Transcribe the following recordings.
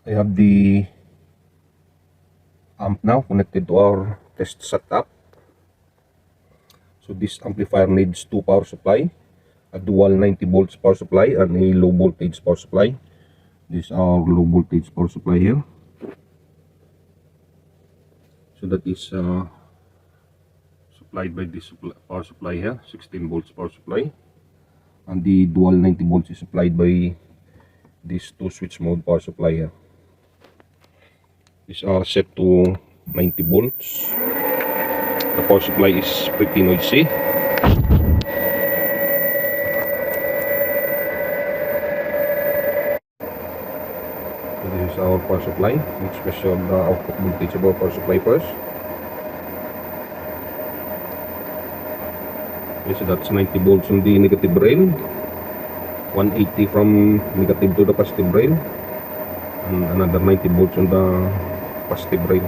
I have the amp now connected to our test setup. So this amplifier needs two power supply, a dual 90 volts power supply and a low voltage power supply. This is our low voltage power supply here. So that is supplied by this power supply here, 16 volts power supply, and the dual 90 volts is supplied by this two switch mode power supply here. These are set to 90 volts. The power supply is pretty noisy. So this is our power supply. Let's measure the output voltage of our power supply first. Okay, so that's 90 volts on the negative rail, 180 from negative to the positive rail, and another 90 volts on the positive rail.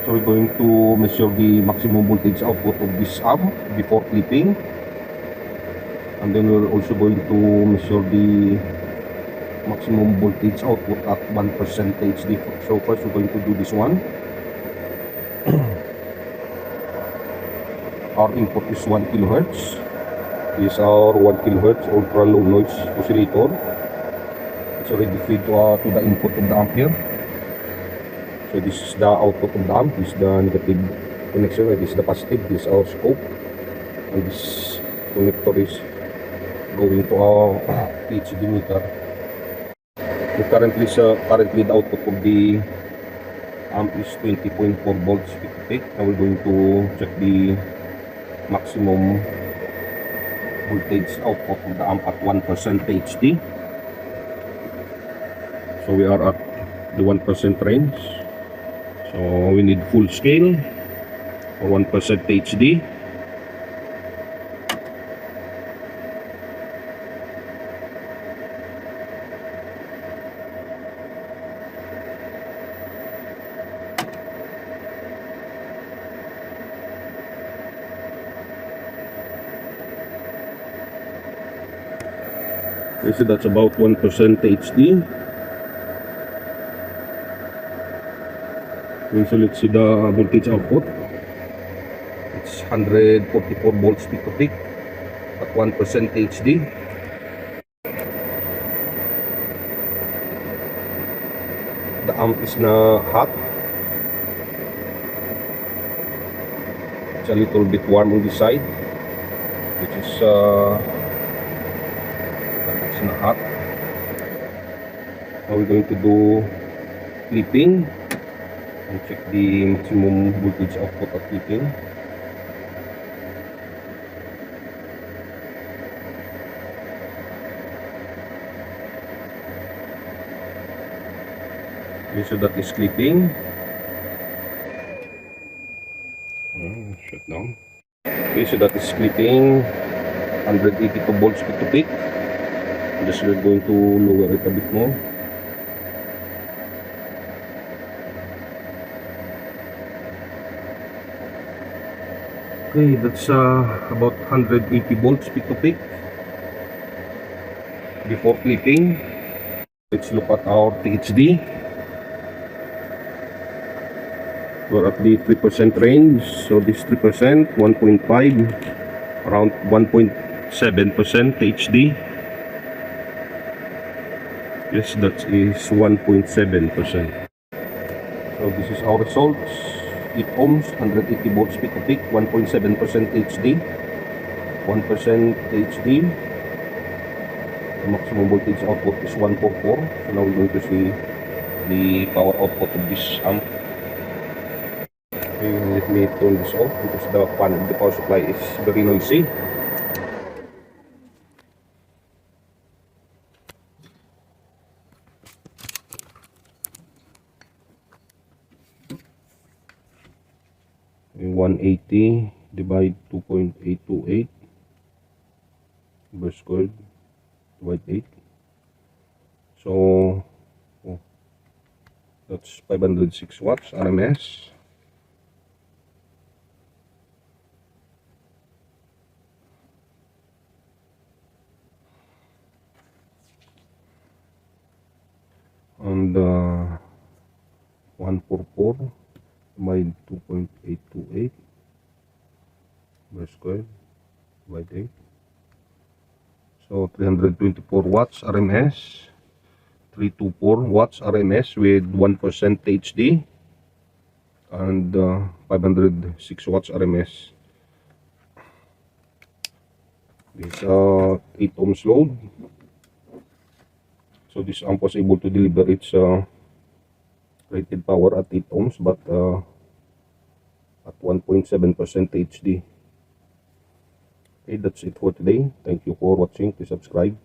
So we're going to measure the maximum voltage output of this amp before clipping, and then we're also going to measure the maximum voltage output at 1% THD. So first we're going to do this one. Our input is 1 kHz. This is our 1 kHz ultra low noise oscillator. It's already fed to the input of the amp here. So this is the output of the amp. This is the negative connection. This is the positive. This is our scope, and this connector is going to our THD meter. Currently the output of the amp is 20.4 volts peak to peak. Now we're going to check the maximum voltage output of the amp at 1% THD. So we are at the 1% range. So we need full scale for 1% THD. Okay, so that's about 1% THD. So let's see the voltage output. It's 144 volts peak to peak at 1% THD. The amp is now hot. It's a little bit warm on this side, which is it's not hot. Now we're going to do clipping and check the maximum voltage output of clipping. Okay, so that is clipping. Shut down. Okay, so that is clipping, 182 volts peak to peak. Just we're going to lower it a bit more. Okay, that's about 180 volts peak to peak before clipping. Let's look at our THD. We're at the 3% range. So this 3%, 1.5, around 1.7% THD. Yes, that is 1.7%. So this is our results. 8 ohms, 180 volts peak to peak, 1.7% HD, 1% HD. The maximum voltage output is 144. So now we're going to see the power output of this amp. Okay, let me turn this off because the fan of the power supply is very noisy. Okay, 180 divide 2.828 over squared divide 8. So that's 506 watts RMS. 144 by 2.828 per square by 8. So 324 watts RMS, 324 watts RMS with 1% THD, and 506 watts RMS. This 8 ohms load. So this amp was able to deliver its rated power at 8 ohms, but at 1.7% THD. Okay, that's it for today. Thank you for watching. Please subscribe.